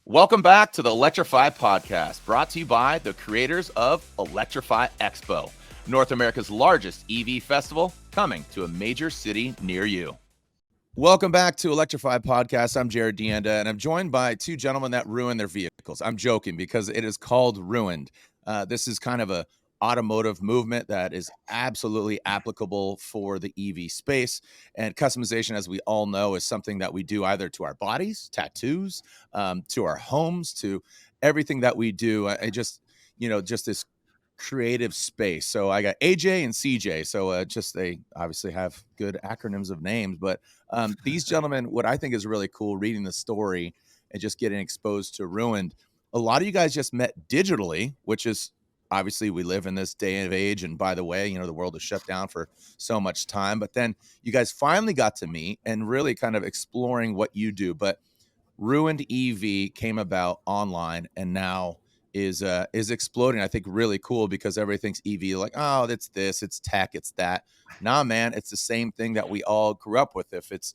Welcome back to the Electrify podcast, brought to you by the creators of Electrify Expo, North America's largest EV festival, coming to a major city near you. Welcome back to Electrify podcast. I'm Jared Deanda, and I'm joined by two gentlemen that ruin their vehicles. I'm joking because it is called ruined. This is kind of a automotive movement that is absolutely applicable for the EV space. And customization, as we all know, is something that we do either to our bodies, tattoos, to our homes, to everything that we do. Just this creative space. So I got AJ and CJ. So they obviously have good acronyms of names, but these gentlemen, what I think is really cool, reading the story and just getting exposed to Ruined. A lot of you guys just met digitally, which is obviously we live in this day and age. And by the way, the world is shut down for so much time. But then you guys finally got to meet and really kind of exploring what you do. But Ruined EV came about online and now is exploding. I think really cool because everything's EV, like, oh, it's this, it's tech, it's that. Nah, man, it's the same thing that we all grew up with. If it's,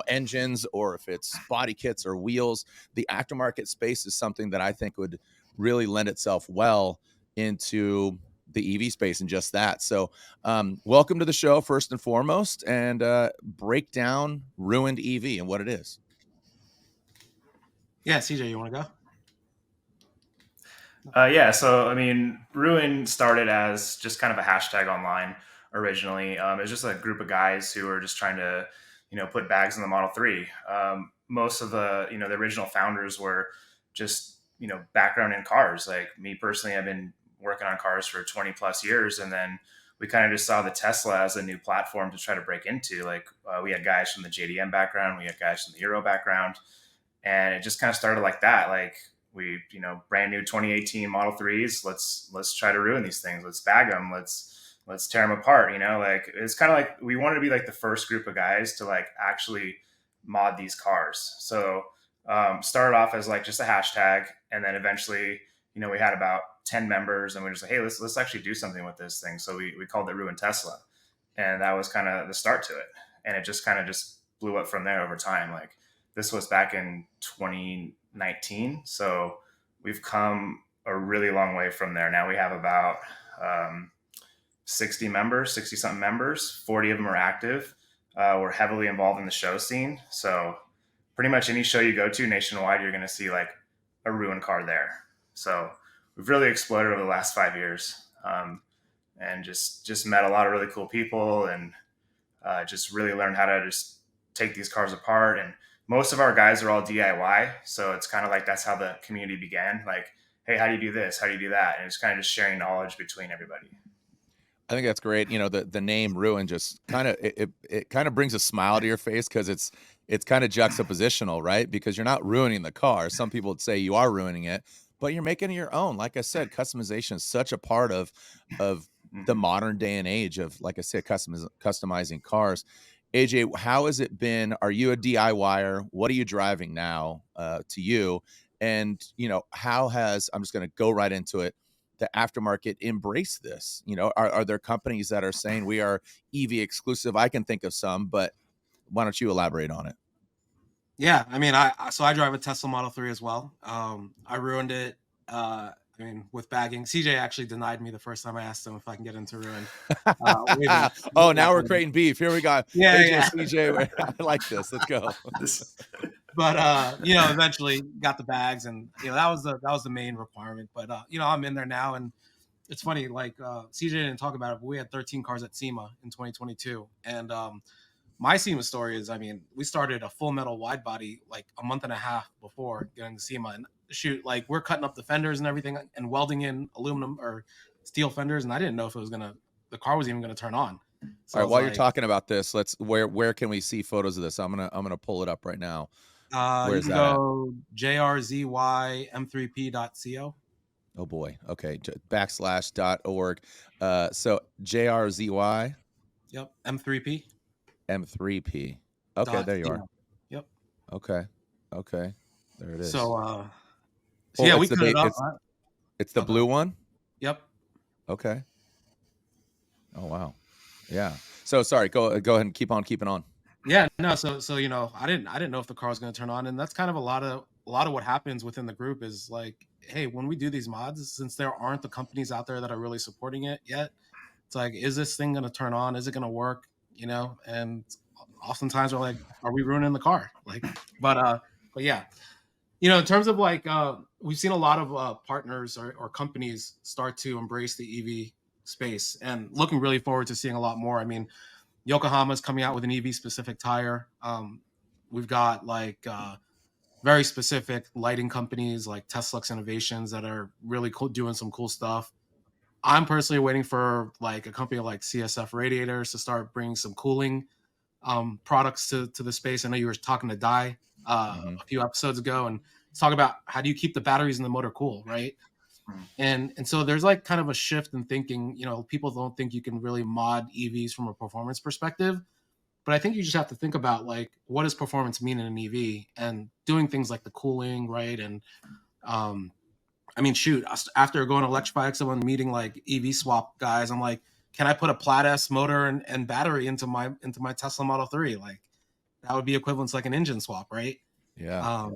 engines or if it's body kits or wheels, the aftermarket space is something that I think would really lend itself well into the EV space and just that. So welcome to the show, first and foremost, and break down Ruined EV and what it is. Yeah, CJ, you want to go? Ruin started as just kind of a hashtag online originally. It was just a group of guys who were just trying to, put bags in the Model 3. Most of the original founders were just, background in cars. Like me personally, I've been working on cars for 20 plus years. And then we kind of just saw the Tesla as a new platform to try to break into. Like we had guys from the JDM background, we had guys from the Euro background, and it just kind of started like that. Like, we, brand new 2018 Model 3s. Let's try to ruin these things. Let's bag them. Let's tear them apart. Like it's kind of like we wanted to be like the first group of guys to like actually mod these cars. So started off as like just a hashtag, and then eventually, we had about 10 members, and we were just like, hey, let's actually do something with this thing. So we called it Ruin Tesla, and that was kind of the start to it. And it just kind of just blew up from there over time. Like this was back in 2019. So we've come a really long way from there. Now we have about 60 something members, 40 of them are active. We're heavily involved in the show scene. So pretty much any show you go to nationwide, you're going to see like a Ruin car there. So we've really exploded over the last 5 years, and just met a lot of really cool people, and just really learned how to just take these cars apart. And most of our guys are all DIY. So it's kind of like, that's how the community began. Like, hey, how do you do this? How do you do that? And it's kind of just sharing knowledge between everybody. I think that's great. The name Ruin just kind of, it kind of brings a smile to your face because it's kind of juxtapositional, right? Because you're not ruining the car. Some people would say you are ruining it, but you're making it your own. Like I said, customization is such a part of the modern day and age of, like I said, customizing cars. AJ, how has it been? Are you a DIYer? What are you driving now to you? And, how has, I'm just going to go right into it, the aftermarket embrace this? Are there companies that are saying we are EV exclusive? I can think of some, but why don't you elaborate on it? Yeah, I drive a Tesla Model 3 as well. I ruined it. With bagging. CJ actually denied me the first time I asked him if I can get into Ruin. Now we're creating beef. Here we go. Yeah, AJ, yeah. CJ, I like this. Let's go. But eventually got the bags, and that was the main requirement. But I'm in there now, and it's funny. Like CJ didn't talk about it, but we had 13 cars at SEMA in 2022, and my SEMA story is, we started a full metal wide body like a month and a half before getting to SEMA, and shoot, like we're cutting up the fenders and everything and welding in aluminum or steel fenders, and I didn't know if the car was even gonna turn on. So all right, while you're talking about this, where can we see photos of this? I'm gonna pull it up right now. Where's that? Go jrzym3p.co. Oh boy. Okay. /.org. So JRZY. Yep. M3P. M3P. Okay, there you are. Yep. Okay. There it is. So yeah, we cut it up. It's the blue one? Yep. Okay. Oh wow. Yeah. So sorry, go ahead and keep on keeping on. Yeah, no, so I didn't know if the car was going to turn on, and that's kind of a lot of a lot of what happens within the group is like, hey, when we do these mods, since there aren't the companies out there that are really supporting it yet, it's like, is this thing going to turn on? Is it going to work? You know, and oftentimes we're like, are we ruining the car? Like, but yeah, you know, in terms of like, we've seen a lot of partners or companies start to embrace the EV space, and looking really forward to seeing a lot more. I mean, Yokohama's coming out with an EV specific tire. We've got like very specific lighting companies like Teslux Innovations that are really cool, doing some cool stuff. I'm personally waiting for like a company like CSF Radiators to start bringing some cooling products to the space. I know you were talking to Di a few episodes ago, and talk about how do you keep the batteries in the motor cool, right? And so there's like kind of a shift in thinking. You know, people don't think you can really mod EVs from a performance perspective, but I think you just have to think about like what does performance mean in an EV, and doing things like the cooling, right? And um, I mean, shoot, after going to Electrify Expo and meeting like EV swap guys, I'm like, can I put a Plaid S motor and battery into my Tesla Model 3? Like that would be equivalent to like an engine swap, right? Yeah.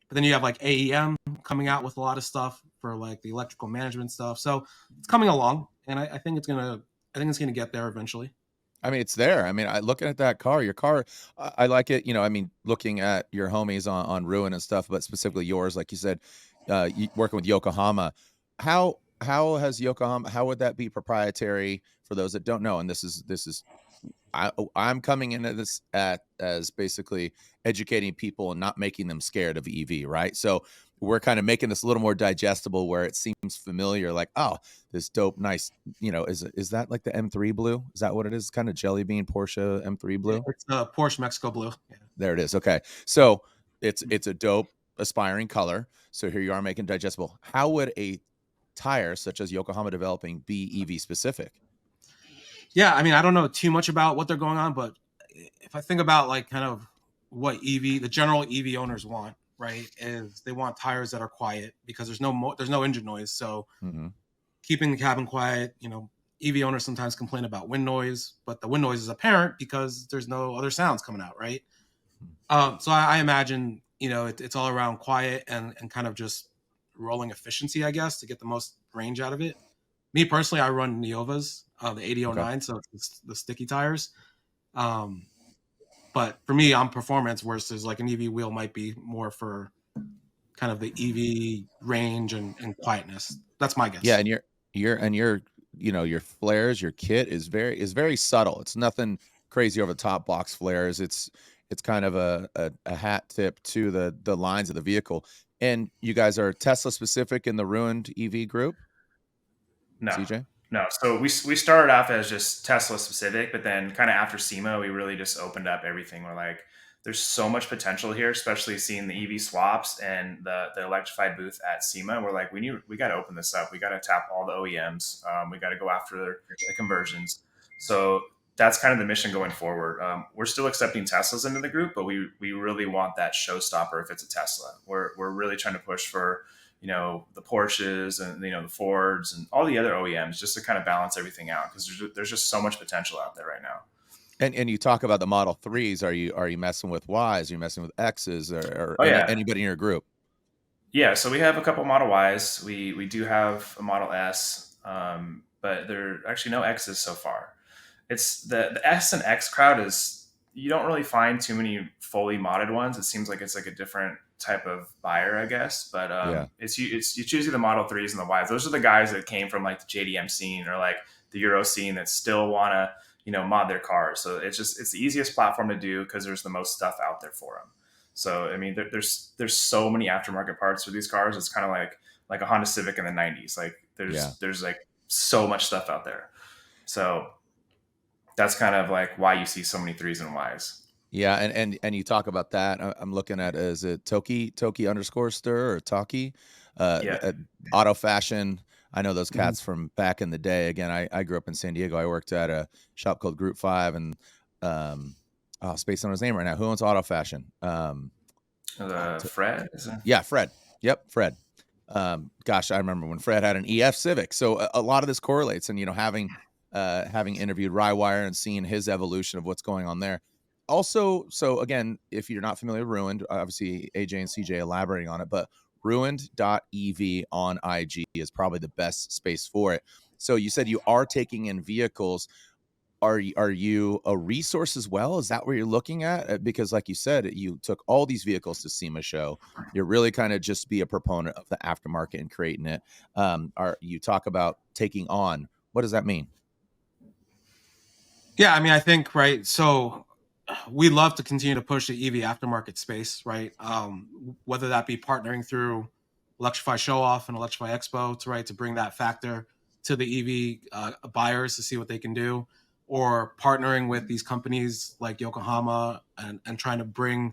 But then you have like AEM coming out with a lot of stuff for like the electrical management stuff. So it's coming along, and I think it's gonna get there eventually. I mean, it's there. I mean, looking at that car, your car, I like it. You know, I mean, looking at your homies on Ruin and stuff, but specifically yours, like you said, working with Yokohama. How has Yokohama? How would that be proprietary for those that don't know? And this is I'm coming into this as basically educating people and not making them scared of EV, right? So we're kind of making this a little more digestible where it seems familiar, like, oh, this dope, nice, you know, is that like the M3 blue? Is that what it is? Kind of jelly bean Porsche M3 Yeah, blue? it's Porsche Mexico Blue. Yeah. There it is. Okay. So it's a dope aspiring color. So here you are making digestible. How would a tire such as Yokohama developing be EV specific? Yeah, I mean, I don't know too much about what they're going on, but if I think about like kind of what the general EV owners want, right, is they want tires that are quiet because there's no engine noise. So keeping the cabin quiet, you know, EV owners sometimes complain about wind noise, but the wind noise is apparent because there's no other sounds coming out, right? So I imagine, you know, it's all around quiet and kind of just rolling efficiency, I guess, to get the most range out of it. Me personally, I run Neovas, the 8009, so it's the sticky tires. But for me, I'm performance versus like an EV wheel might be more for kind of the EV range and quietness. That's my guess. Yeah, and your you know, your flares, your kit is very subtle. It's nothing crazy over the top box flares. It's kind of a hat tip to the lines of the vehicle. And you guys are Tesla specific in the Ruined EV group? No, CJ? no. So we started off as just Tesla specific, but then kind of after SEMA, we really just opened up everything. We're like, there's so much potential here, especially seeing the EV swaps and the electrified booth at SEMA. We're like, we got to open this up. We got to tap all the OEMs. We got to go after the conversions. So that's kind of the mission going forward. We're still accepting Teslas into the group, but we really want that showstopper if it's a Tesla. We're really trying to push for, you know, the Porsches and, you know, the Fords and all the other OEMs just to kind of balance everything out, because there's just so much potential out there right now. And you talk about the Model 3s. Are you messing with Ys? Are you messing with X's or anybody in your group? Yeah, so we have a couple Model Ys. We do have a Model S, but there are actually no X's so far. It's the S and X crowd is, you don't really find too many fully modded ones. It seems like it's like a different type of buyer, I guess. But it's usually the Model 3s and the Ys. Those are the guys that came from like the JDM scene or like the Euro scene that still want to, you know, mod their cars. So it's the easiest platform to do because there's the most stuff out there for them. So I mean, there's so many aftermarket parts for these cars. It's kind of like a Honda Civic in the 90s. Like there's like so much stuff out there. So that's kind of like why you see so many 3s and Ys. Yeah, and you talk about that. I'm looking at, is it Toki _ stir or Taki? Auto Fashion. I know those cats from back in the day. Again, I grew up in San Diego. I worked at a shop called Group 5, and spacing on his name right now. Who owns Auto Fashion? Fred? Yeah, Fred. Yep, Fred. Gosh, I remember when Fred had an EF Civic. So a lot of this correlates, and you know, having interviewed Rywire and seeing his evolution of what's going on there. Also, so again, if you're not familiar with Ruined, obviously AJ and CJ elaborating on it, but ruined.ev on IG is probably the best space for it. So you said you are taking in vehicles. Are you a resource as well? Is that where you're looking at? Because like you said, you took all these vehicles to SEMA show. You're really kind of just be a proponent of the aftermarket and creating it. Are you talk about taking on? What does that mean? Yeah, I mean, I think, right. So we love to continue to push the EV aftermarket space, right? Whether that be partnering through Electrify Show Off and Electrify Expo to bring that factor to the EV buyers to see what they can do, or partnering with these companies like Yokohama and trying to bring,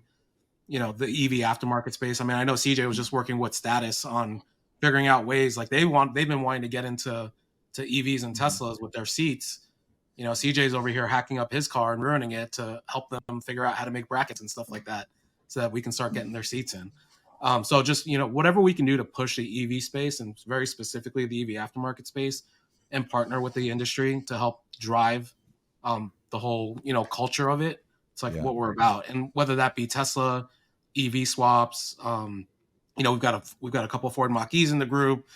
the EV aftermarket space. I mean, I know CJ was just working with Status on figuring out ways, like they've been wanting to get into EVs and Teslas with their seats. CJ's over here hacking up his car and ruining it to help them figure out how to make brackets and stuff like that so that we can start getting their seats in. So just, whatever we can do to push the EV space and very specifically the EV aftermarket space and partner with the industry to help drive the whole, culture of it. It's like what we're about. And whether that be Tesla, EV swaps, we've got a couple of Ford Mach-E's in the group.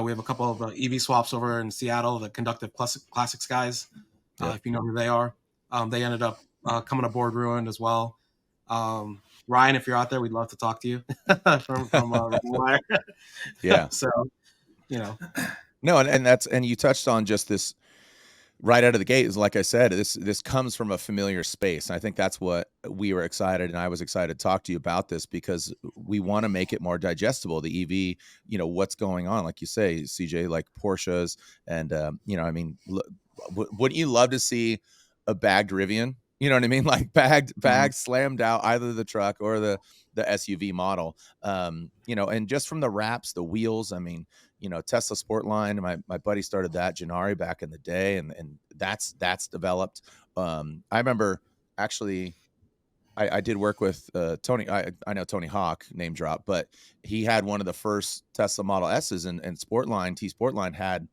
We have a couple of EV swaps over in Seattle, the Conductive Classics guys. If you know who they are. They ended up coming aboard Ruined as well. Ryan, if you're out there, we'd love to talk to you from Wire. Yeah. So, No, and you touched on just this right out of the gate. Is like I said, this comes from a familiar space. And I think that's what we were excited, and I was excited to talk to you about this because we want to make it more digestible. The EV, what's going on, like you say, CJ, like Porsches, and I mean, wouldn't you love to see a bagged Rivian? You know what I mean? Like bagged slammed out either the truck or the SUV model. And just from the wraps, the wheels, I mean, Tesla Sportline, my buddy started that, Gennari, back in the day, and that's developed. I remember actually I did work with Tony. I know Tony Hawk, name drop, but he had one of the first Tesla Model S's, and Sportline, T Sportline had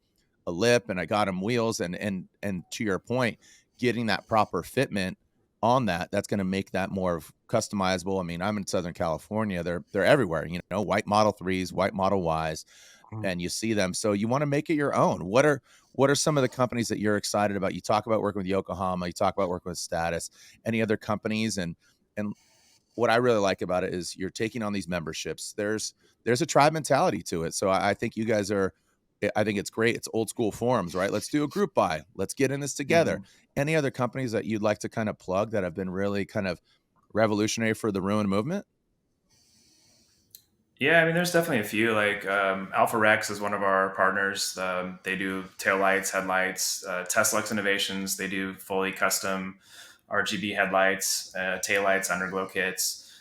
a lip, and I got him wheels, and to your point, getting that proper fitment on that's going to make that more customizable. I mean, I'm in Southern California. They're everywhere, white Model 3s, white Model Ys, and you see them. So you want to make it your own. What are some of the companies that you're excited about? You talk about working with Yokohama, you talk about working with Status, any other companies, and what I really like about it is you're taking on these memberships. There's a tribe mentality to it. So I think you guys I think it's great. It's old school forums, right? Let's do a group buy. Let's get in this together. Any other companies that you'd like to kind of plug that have been really kind of revolutionary for the Ruin movement? Yeah, I mean, there's definitely a few. Like Alpha Rex is one of our partners. They do taillights, headlights. Teslux Innovations, they do fully custom RGB headlights, taillights, underglow kits.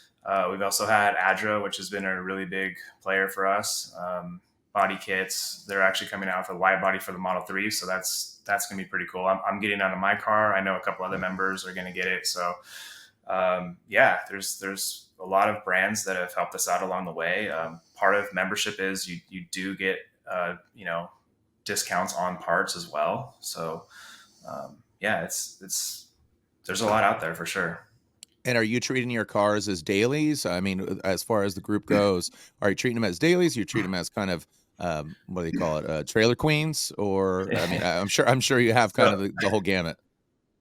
We've also had Adra, which has been a really big player for us. Body kits. They're actually coming out for the wide body for the Model 3, so that's going to be pretty cool. I'm getting out of my car. I know a couple other members are going to get it. So there's a lot of brands that have helped us out along the way. Part of membership is you do get discounts on parts as well. So it's there's a lot out there for sure. And are you treating your cars as dailies? I mean, as far as the group goes, are you treating them as dailies? You treat them as kind of what do you call it, trailer queens? Or I mean, I'm sure you have kind of the whole gamut.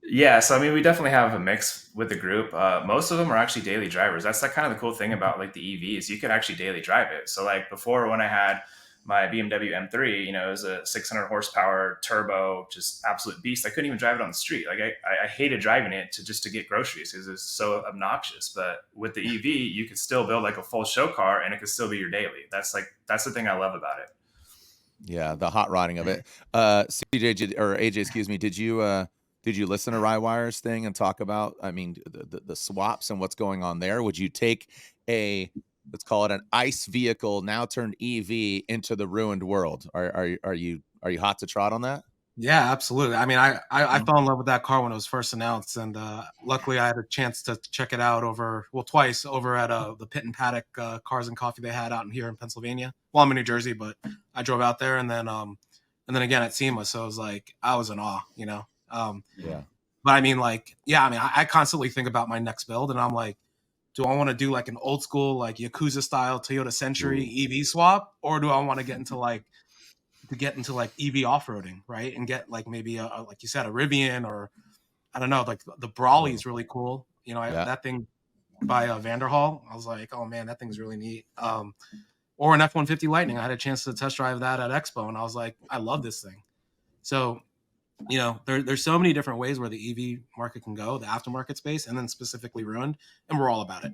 Yeah, so I mean, we definitely have a mix with the group. Most of them are actually daily drivers. That's kind of the cool thing about like the EVs. You could actually daily drive it. So like before, when I had my BMW M3, it was a 600 horsepower turbo, just absolute beast. I couldn't even drive it on the street. Like I hated driving it to get groceries because it's so obnoxious. But with the EV, you could still build like a full show car and it could still be your daily. That's the thing I love about it. Yeah, the hot rodding of it. CJ or AJ, excuse me, did you listen to Rywire's thing and talk about, I mean, the swaps and what's going on there? Would you take let's call it an ICE vehicle now turned EV into the ruined world? Are you hot to trot on that? Yeah, absolutely. I mean, I fell in love with that car when it was first announced, and luckily I had a chance to check it out twice over at the Pit and Paddock Cars and Coffee they had out here in Pennsylvania. Well, I'm in New Jersey, but I drove out there, and then again at SEMA. So it was like I was in awe, Yeah. But I mean, like, yeah, I mean, I constantly think about my next build, and I'm like, do I want to do like an old school, like Yakuza style Toyota Century EV swap, or do I want to get into like EV off roading, right? And get like maybe like you said, a Rivian, or I don't know, like the Brawley is really cool. You know, Yeah. that thing by Vanderhall, I was like, oh man, that thing's really neat. Or an F-150 Lightning. I had a chance to test drive that at Expo, and I was like, I love this thing. So, you know, there's so many different ways where the EV market can go, the aftermarket space, and then specifically ruined, and we're all about it.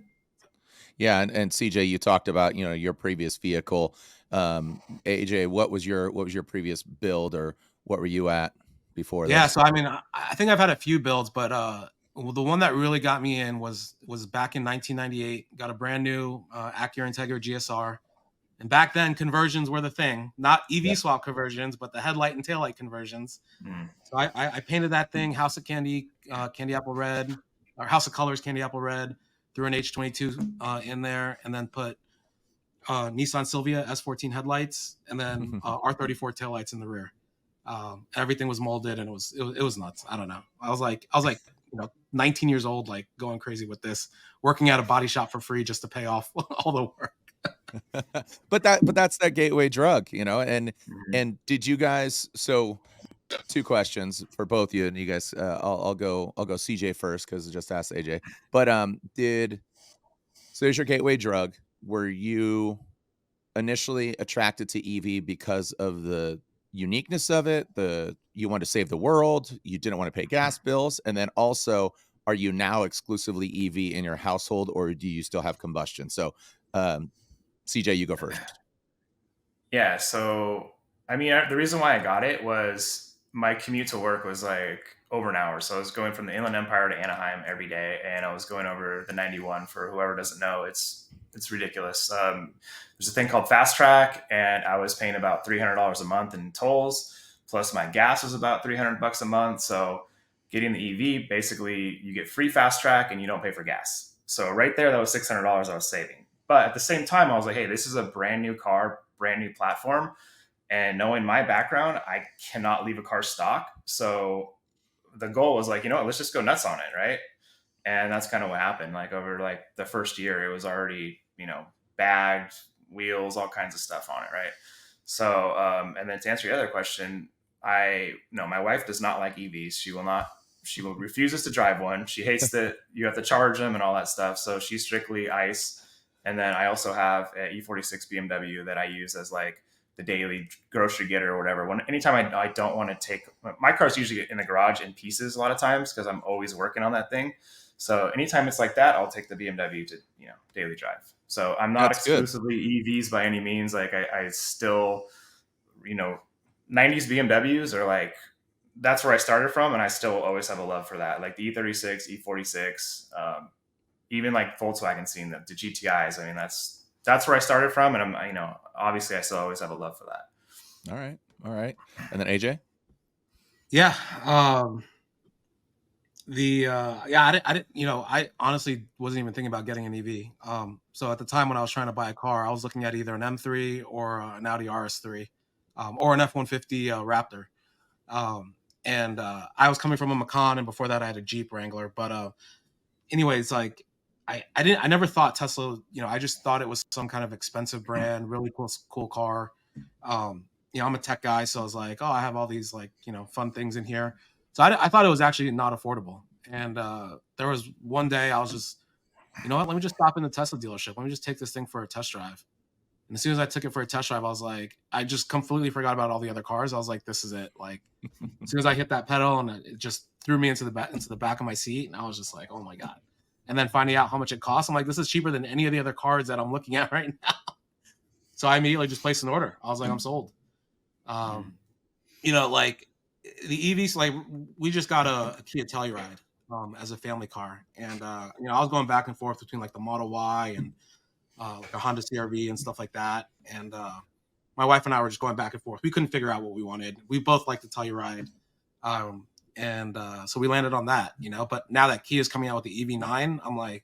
Yeah, and CJ, you talked about, you know, your previous vehicle. AJ, what was your previous build, or what were you at before Yeah, this? so I mean, I think I've had a few builds, but the one that really got me in was back in 1998. Got a brand new Acura Integra GSR, and back then conversions were the thing. Not EV swap conversions, but the headlight and taillight conversions. So I painted that thing House of Candy, Candy Apple Red, or House of Colors, Candy Apple Red, threw an H22 in there, and then put Nissan Silvia S14 headlights, and then R34 taillights in the rear. Everything was molded, and it was nuts. I don't know. I was like, you know, 19 years old, like going crazy with this, working at a body shop for free just to pay off all the work. But that's that gateway drug, you know. And did you guys? So, two questions for both you, and you guys. I'll go CJ first because I just asked AJ. But so there's your gateway drug. Were you initially attracted to EV because of the uniqueness of it? You wanted to save the world, you didn't want to pay gas bills, and then also, are you now exclusively EV in your household, or do you still have combustion? So, CJ, you go first. Yeah. So, I mean, the reason why I got it was my commute to work was like over an hour. So I was going from the Inland Empire to Anaheim every day, and I was going over the 91. For whoever doesn't know, it's ridiculous. There's a thing called Fast Track, and I was paying about $300 a month in tolls. Plus, my gas was about $300 a month. So, getting the EV, basically, you get free Fast Track and you don't pay for gas. So, right there, that was $600 I was saving. But at the same time, I was like, hey, this is a brand new car, brand new platform. And knowing my background, I cannot leave a car stock. So the goal was like, you know what, let's just go nuts on it, right? And that's kind of what happened. Like over like the first year, it was already, you know, bagged, wheels, all kinds of stuff on it, right? So, and then to answer your other question, my wife does not like EVs. She will refuses to drive one. She hates that you have to charge them and all that stuff. So she's strictly ICE. And then I also have an E46 BMW that I use as like the daily grocery getter or whatever. Anytime I don't want to take my car's usually in the garage in pieces a lot of times because I'm always working on that thing. So anytime it's like that, I'll take the BMW to, you know, daily drive. So I'm not exclusively EVs by any means. Like I still, you know, 90s BMWs are like, that's where I started from. And I still always have a love for that. Like the E36, E46, even like Volkswagen scene, the GTIs. I mean, that's where I started from. And I'm, you know, obviously I still always have a love for that. All right. And then AJ? Yeah. I didn't, you know, I honestly wasn't even thinking about getting an EV. So at the time when I was trying to buy a car, I was looking at either an M3 or an Audi RS3, or an F-150 Raptor. And I was coming from a Macan, and before that I had a Jeep Wrangler. But anyways, like I never thought Tesla, you know, I just thought it was some kind of expensive brand, really cool car. You know, I'm a tech guy, so I was like, oh, I have all these like, you know, fun things in here. So I thought it was actually not affordable. And there was one day I was just, you know what, let me just stop in the Tesla dealership. Let me just take this thing for a test drive. And as soon as I took it for a test drive, I was like, I just completely forgot about all the other cars. I was like, this is it. Like, as soon as I hit that pedal, and it just threw me into the back of my seat, and I was just like, oh my God. And then finding out how much it costs, I'm like, this is cheaper than any of the other cars that I'm looking at right now. So I immediately just placed an order. I was like, I'm sold. You know, like the EVs, like we just got a Kia Telluride as a family car. And, you know, I was going back and forth between like the Model Y and like a Honda CR-V and stuff like that. And my wife and I were just going back and forth. We couldn't figure out what we wanted. We both liked the Telluride. So we landed on that, you know, but now that Kia is coming out with the EV9, I'm like,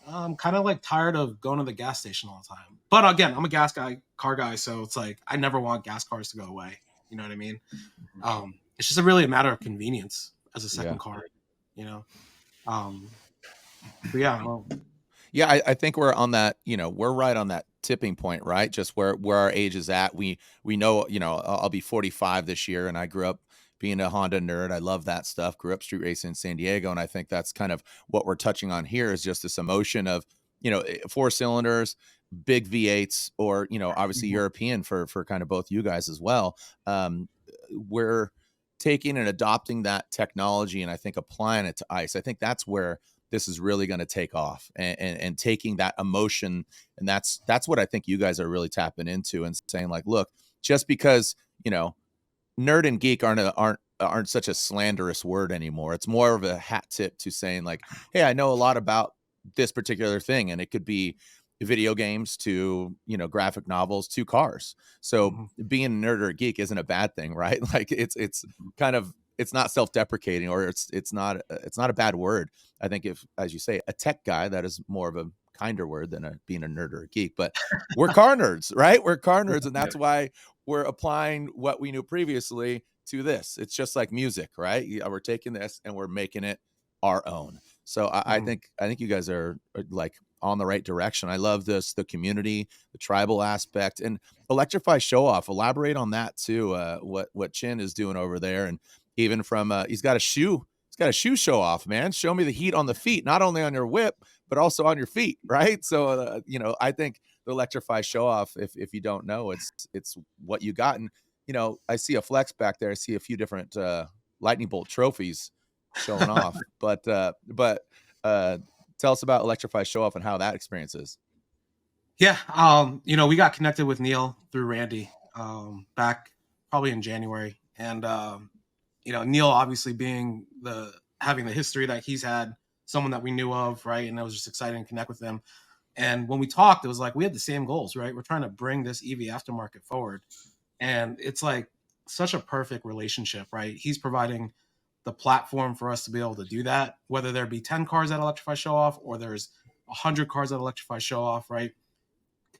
I'm kind of like tired of going to the gas station all the time. But again, I'm a car guy. So it's like, I never want gas cars to go away. You know what I mean? It's just really a matter of convenience. as a Yeah. second car, you know. But yeah, well, Yeah, I think we're on that, we're right on that tipping point, right? Just where our age is at. We know, I'll be 45 this year, and I grew up being a Honda nerd. I love that stuff. Grew up street racing in San Diego, and I think that's kind of what we're touching on here is just this emotion of, four cylinders, big V8s, or obviously mhm, European for kind of both you guys as well. We're taking and adopting that technology, and I think applying it to ice. I think that's where this is really going to take off, and taking that emotion. And that's what I think you guys are really tapping into and saying like, look, just because, nerd and geek aren't such a slanderous word anymore. It's more of a hat tip to saying like, hey, I know a lot about this particular thing. And it could be video games to, graphic novels to cars. So mhm, being a nerd or a geek isn't a bad thing, right? Like it's kind of, it's not self-deprecating, or it's not a bad word. I think if, as you say, a tech guy, that is more of a kinder word than being a nerd or a geek. But we're car nerds, right? We're car nerds, and that's why we're applying what we knew previously to this. It's just like music, right? We're taking this and we're making it our own. So I mhm. think you guys are like on the right direction. I love this, the community, the tribal aspect, and Electrify Show Off. Elaborate on that too. What Chin is doing over there, and even from he's got a shoe show off, man. Show me the heat on the feet, not only on your whip, but also on your feet, right? So I think the Electrify Show Off, if you don't know, it's what you got. And I see a flex back there. I see a few different lightning bolt trophies showing off. But tell us about Electrify Show Off and how that experience is. Yeah, we got connected with Neil through Randy back probably in January, and Neil obviously being having the history that he's had, someone that we knew of, right, and it was just exciting to connect with him. And when we talked, it was like we had the same goals, right? We're trying to bring this EV aftermarket forward, and it's like such a perfect relationship, right? He's providing the platform for us to be able to do that, whether there be 10 cars at Electrify Show Off or there's 100 cars at Electrify Show Off, right?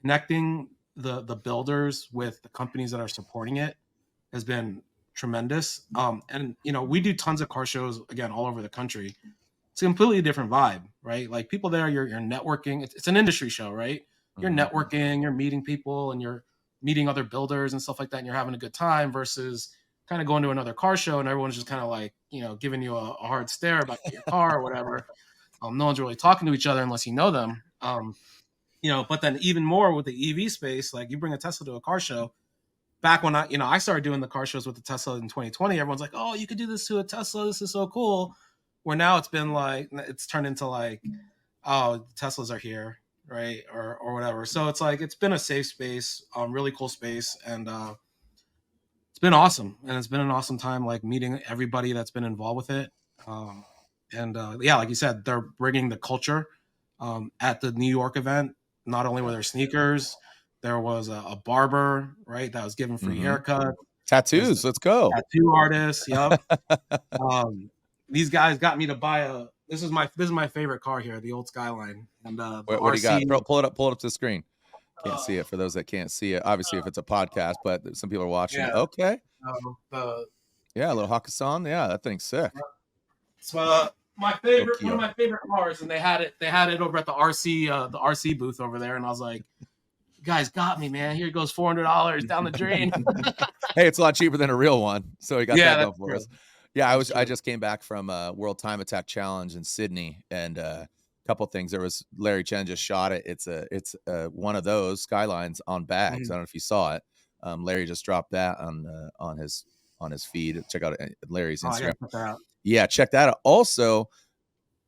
Connecting the builders with the companies that are supporting it has been tremendous. And we do tons of car shows again all over the country. It's a completely different vibe, right? Like people there, you're networking. It's an industry show, right? You're Mhm. networking, you're meeting people, and you're meeting other builders and stuff like that, and you're having a good time. Versus kind of going to another car show and everyone's just kind of like giving you a hard stare about your car or whatever. No one's really talking to each other unless you know them. But then even more with the EV space, like you bring a Tesla to a car show. Back when I started doing the car shows with the Tesla in 2020, everyone's like, "Oh, you could do this to a Tesla. This is so cool." Where now it's turned into like, "Oh, Teslas are here, right?" or whatever. So it's like it's been a safe space, really cool space, and it's been awesome. And it's been an awesome time, like meeting everybody that's been involved with it. And yeah, like you said, they're bringing the culture at the New York event. Not only were there sneakers, there was a barber, right, that was giving free Mhm. haircut. There's Tattoos. a Let's go. tattoo artist. Yep. Um, these guys got me to buy this is my favorite car here, the old Skyline, and the What do you got? RC. Pull it up. Pull it up to the screen. Can't see Uh, it for those that can't see it. Obviously, if it's a podcast, but some people are watching yeah. it. Okay. The Yeah, a little Hakkasan. Yeah, that thing's sick. it's my favorite, one of Tokyo. my favorite cars, and they had it over at the RC booth over there, and I was like, "You guys got me, man. Here goes $400 down the drain." Hey, it's a lot cheaper than a real one, so we got Yeah, that going that's for true. us. Yeah, That's I true. just came back from World Time Attack Challenge in Sydney, and a couple things. There was Larry Chen just shot it. It's one of those Skylines on bags. Mhm. I don't know if you saw it. Larry just dropped that on his feed. Check out Larry's Oh, I Instagram. gotta put that out. Yeah, check that out. Also,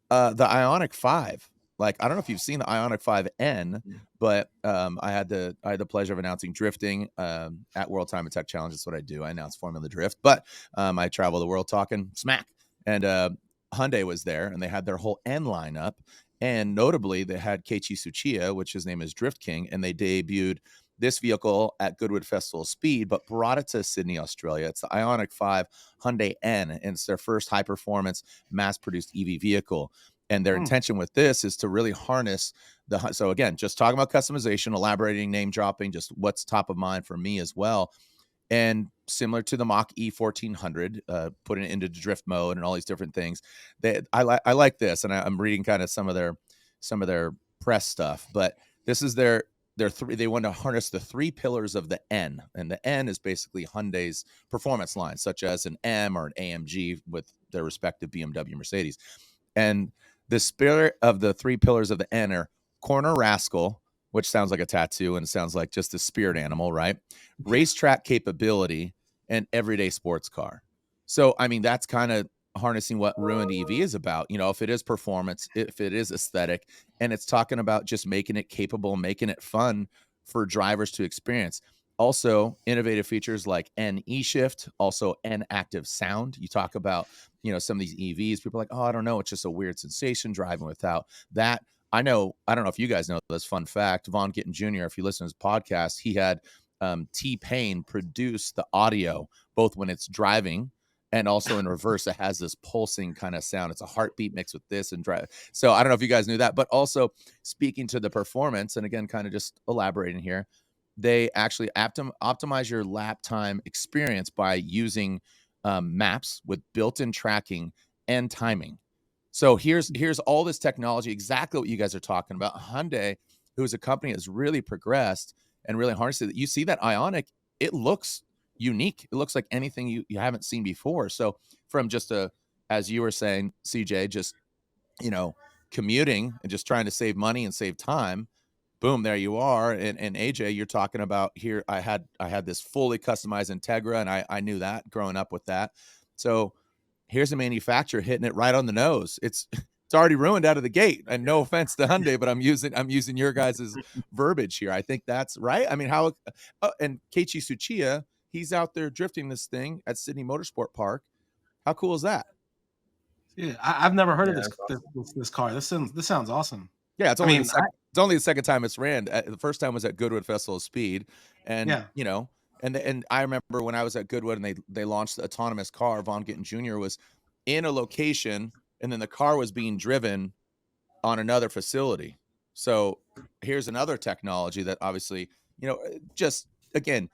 the Ioniq 5. Like, I don't know if you've seen the Ioniq 5N, but I had the pleasure of announcing drifting at World Time Attack Challenge. That's what I do. I announce Formula Drift, but I travel the world talking smack. And Hyundai was there, and they had their whole N lineup. And notably, they had Keiichi Tsuchiya, which his name is Drift King, and they debuted this vehicle at Goodwood Festival Speed, but brought it to Sydney, Australia. It's the Ioniq 5 Hyundai N, and it's their first high-performance, mass-produced EV vehicle. And their Hmm. intention with this is to really harness so again, just talking about customization, elaborating, name dropping, just what's top of mind for me as well. and similar to the Mach E 1400, putting it into drift mode and all these different things. I like this, and I'm reading kind of some of their press stuff, but this is their three. They want to harness the three pillars of the N, and the N is basically Hyundai's performance line, such as an M or an AMG with their respective BMW, Mercedes. And the spirit of the three pillars of the N are corner rascal, which sounds like a tattoo and sounds like just a spirit animal, right? Racetrack capability and everyday sports car. So, I mean, that's kind of harnessing what Ruined EV is about. You know, if it is performance, if it is aesthetic, and it's talking about just making it capable, making it fun for drivers to experience. Also, innovative features like N E-Shift, also N Active Sound. You talk about, you know, some of these EVs, people are like, oh, I don't know, it's just a weird sensation driving without that. I don't know if you guys know this fun fact. Vaughn Gittin Jr., if you listen to his podcast, he had T-Pain produce the audio, both when it's driving and also in reverse. It has this pulsing kind of sound. It's a heartbeat mixed with this and drive. So I don't know if you guys knew that, but also speaking to the performance, and again, kind of just elaborating here, they actually optimize your lap time experience by using maps with built-in tracking and timing. So here's all this technology, exactly what you guys are talking about. Hyundai, who is a company that's really progressed and really harnessed it. You see that Ioniq, it looks unique. It looks like anything you haven't seen before. So from just as you were saying, CJ, just, you know, commuting and just trying to save money and save time, boom, there you are. And AJ, you're talking about here, I had this fully customized Integra, and I knew that growing up with that. So here's a manufacturer hitting it right on the nose. It's already ruined out of the gate. And no offense to Hyundai, but I'm using your guys' verbiage here. I think that's right. I mean, how and Keiichi Tsuchiya, he's out there drifting this thing at Sydney Motorsport Park. How cool is that? Yeah, I've never heard of awesome. this car. This sounds awesome. Yeah, it's only the second time it's ran. The first time was at Goodwood Festival of Speed, and Yeah. you know, and I remember when I was at Goodwood and they launched the autonomous car. Vaughn Gittin Jr. was in a location, and then the car was being driven on another facility. So here's another technology that obviously, you know, just again,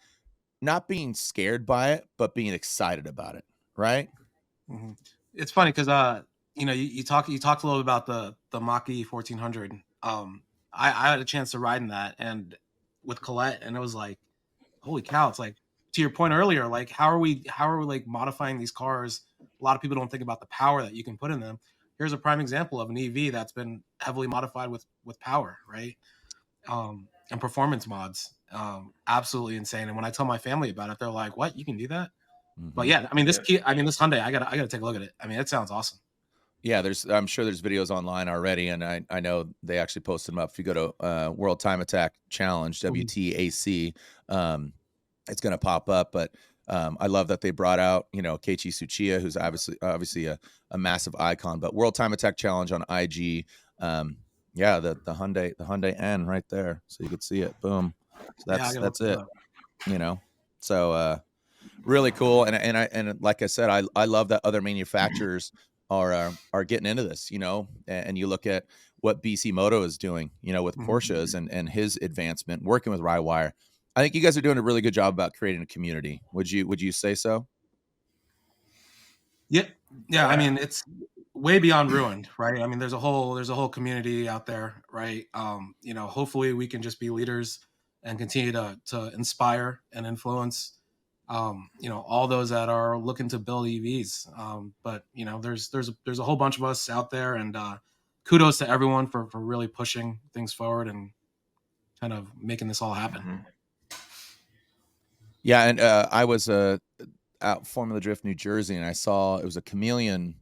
not being scared by it, but being excited about it, right? Mm-hmm. It's funny because you know, you talked a little about the Mach-E 1400. I had a chance to ride in that and with Colette, and it was like, holy cow! It's like, to your point earlier, like how are we like modifying these cars? A lot of people don't think about the power that you can put in them. Here's a prime example of an EV that's been heavily modified with power, right? And performance mods. Absolutely insane. And when I tell my family about it, they're like, "What? You can do that?" But yeah, I mean, this Hyundai, I gotta take a look at it. I mean, it sounds awesome. Yeah, I'm sure there's videos online already, and I know they actually posted them up. If you go to World Time Attack Challenge, WTAC, it's going to pop up. But I love that they brought out, you know, Keiichi Tsuchiya, who's obviously a massive icon. But World Time Attack Challenge on IG, yeah, the Hyundai N right there, so you could see it. Boom. So that's it. You know, so really cool. And like I said, I love that other manufacturers are getting into this, you know, and you look at what BC Moto is doing, you know, with Porsche's and his advancement, working with Rywire. I think you guys are doing a really good job about creating a community. Would you say so? Yeah. I mean, it's way beyond ruined, right? I mean, there's a whole community out there, right? You know, hopefully we can just be leaders and continue to inspire and influence, you know, all those that are looking to build EVs. But you know, there's a whole bunch of us out there, and kudos to everyone for really pushing things forward and kind of making this all happen. Mm-hmm. Yeah, and I was out Formula Drift, New Jersey, and I saw it was a Chameleon.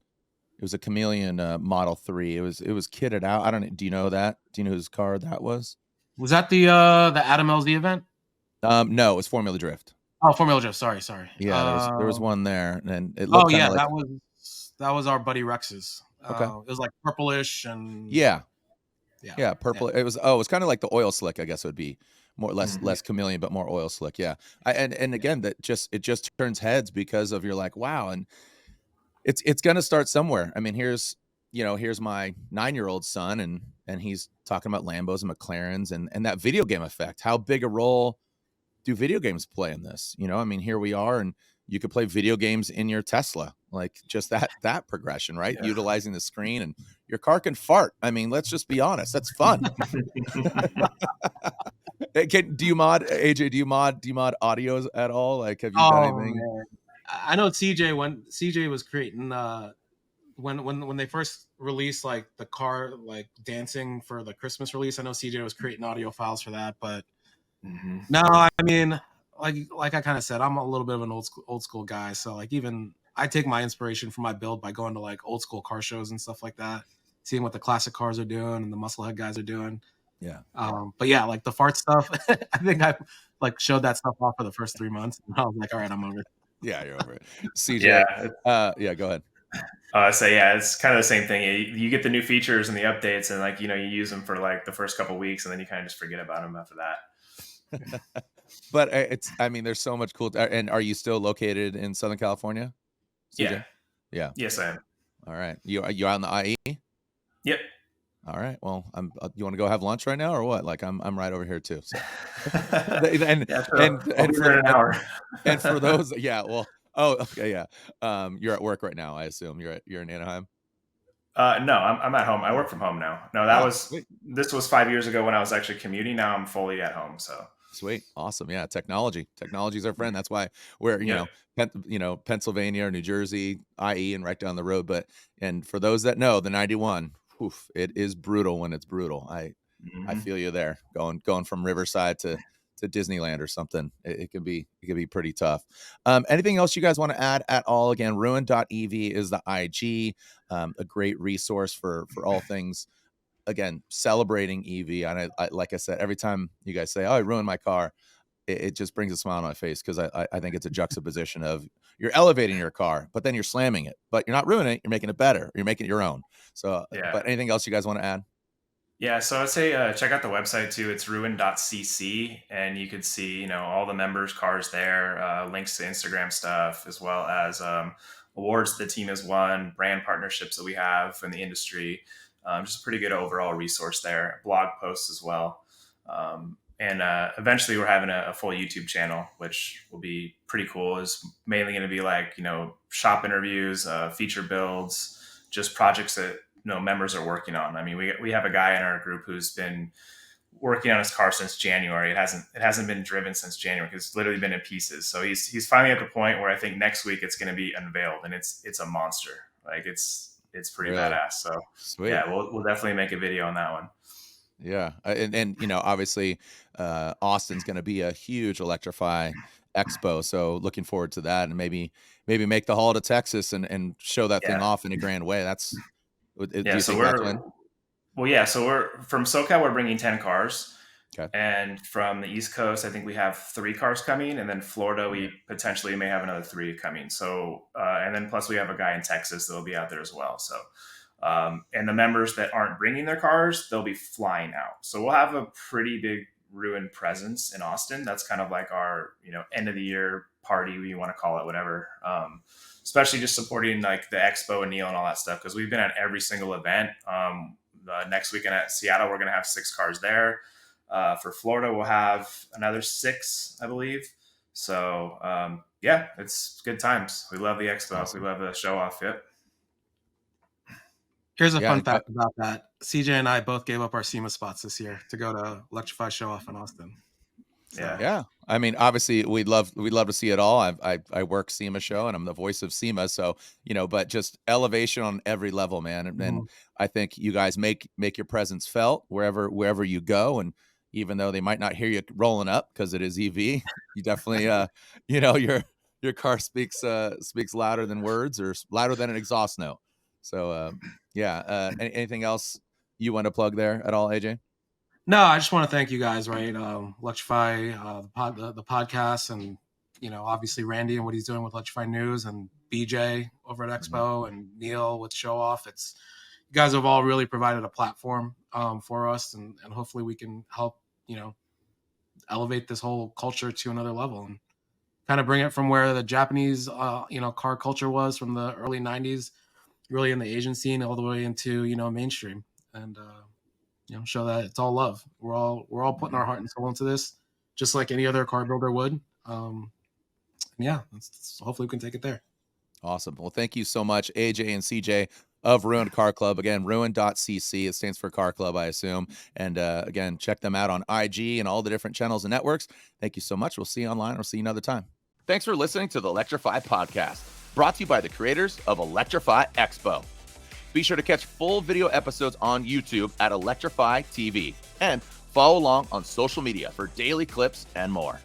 It was a Chameleon Model 3. It was kitted out. I don't know. Do you know that? Do you know whose car that was? Was that the Adam LZ event? No, it was Formula Drift. Oh, Formula Drift. Sorry. Yeah, there was one there, and it looked. Oh yeah, like, that was our buddy Rex's. Okay. It was like purplish and yeah, purple. Yeah. It was it was kind of like the oil slick, I guess it would be more less Chameleon, but more oil slick. Yeah, and again, that it just turns heads because of you're like, wow, and it's gonna start somewhere. I mean, here's my 9-year-old son, and he's talking about Lambos and McLarens and that video game effect. How big a role do video games play in this? You know, I mean, here we are, and you could play video games in your Tesla, like just that progression, right? Yeah. Utilizing the screen, and your car can fart. I mean, let's just be honest, that's fun. Do you mod, AJ? Do you mod audios at all? Like, have you done anything? Man. I know CJ, when CJ was creating when they first released like the car like dancing for the Christmas release, I know CJ was creating audio files for that. But no, I mean, like I kind of said, I'm a little bit of an old school guy. So like, even I take my inspiration from my build by going to like old school car shows and stuff like that, seeing what the classic cars are doing and the musclehead guys are doing. Yeah. But yeah, like the fart stuff, I think I like showed that stuff off for the first 3 months, and I was like, all right, I'm over it. Yeah, you're over it. CJ. Yeah, go ahead. So yeah, it's kind of the same thing. You get the new features and the updates, and like, you know, you use them for like the first couple of weeks, and then you kind of just forget about them after that. But I mean, there's so much cool. And are you still located in Southern California, CJ? Yeah. Yes, I am. All right. You on the IE? Yep. All right. Well, you want to go have lunch right now or what? Like, I'm right over here too. So, and for an hour. And for those, yeah. Well, oh, okay, yeah. You're at work right now, I assume. You're in Anaheim. No, I'm at home. I work from home now. No, this was 5 years ago when I was actually commuting. Now I'm fully at home. So sweet, awesome, yeah. Technology's our friend. That's why we're Pennsylvania or New Jersey, IE, and right down the road. And for those that know, the 91, it is brutal when it's brutal. I feel you there. Going from Riverside to Disneyland or something, it can be pretty tough. Anything else you guys want to add at all? Again, ruin.ev is the IG, a great resource for all things, again, celebrating EV. And I like I said, every time you guys say, oh, I ruined my car, it just brings a smile on my face, because I think it's a juxtaposition of, you're elevating your car, but then you're slamming it, but you're not ruining it, you're making it better, you're making it your own. So but anything else you guys want to add? Yeah, so I'd say check out the website too. It's ruin.cc, and you could see, you know, all the members' cars there, links to Instagram stuff, as well as awards the team has won, brand partnerships that we have in the industry. Just a pretty good overall resource there. Blog posts as well. And eventually we're having a full YouTube channel, which will be pretty cool. It's mainly going to be like, you know, shop interviews, feature builds, just projects that, you know, members are working on. I mean, we have a guy in our group who's been working on his car since January. It hasn't been driven since January, because it's literally been in pieces. So he's finally at the point where I think next week it's going to be unveiled, and it's a monster. Like it's pretty badass. So sweet. Yeah, we'll definitely make a video on that one. Yeah. And you know, obviously Austin's going to be a huge Electrify Expo. So looking forward to that, and maybe make the haul to Texas and show that thing off in a grand way. That's, so we're from SoCal, we're bringing 10 cars. Okay. And from the East Coast, I think we have 3 cars coming, and then Florida, we potentially may have another 3 coming. So, and then plus we have a guy in Texas that'll be out there as well. So, and the members that aren't bringing their cars, they'll be flying out. So we'll have a pretty big Ruin presence in Austin. That's kind of like our, you know, end of the year party, you want to call it, whatever. Especially just supporting like the expo and Neil and all that stuff, because we've been at every single event. Next weekend at Seattle, we're going to have 6 cars there. For Florida, we'll have another 6, I believe. So yeah, it's good times. We love the expo. Awesome. We love the show off. Yep. Here's a fun fact about that. CJ and I both gave up our SEMA spots this year to go to Electrify Show Off in Austin. So. Yeah. Yeah. I mean, obviously we'd love to see it all. I work SEMA show, and I'm the voice of SEMA. So, you know, but just elevation on every level, man. And I think you guys make your presence felt wherever you go. And even though they might not hear you rolling up because it is EV, you definitely, you know, your car speaks louder than words, or louder than an exhaust note. So, yeah. Anything else you want to plug there at all, AJ? No, I just want to thank you guys, right? Electrify, the podcast, and, you know, obviously Randy and what he's doing with Electrify News, and BJ over at Expo, and Neil with Show Off. You guys have all really provided a platform for us, and hopefully we can help, you know, elevate this whole culture to another level, and kind of bring it from where the Japanese, you know, car culture was from the early 90s, really in the Asian scene, all the way into, you know, mainstream, and you know, show that it's all love. We're all putting our heart and soul into this, just like any other car builder would. Yeah, hopefully we can take it there. Awesome. Well, thank you so much, AJ and CJ of Ruined Car Club. Again, ruined.cc. It stands for Car Club, I assume. And again, check them out on IG and all the different channels and networks. Thank you so much. We'll see you online. We'll see you another time. Thanks for listening to the Electrify podcast, brought to you by the creators of Electrify Expo. Be sure to catch full video episodes on YouTube at Electrify TV and follow along on social media for daily clips and more.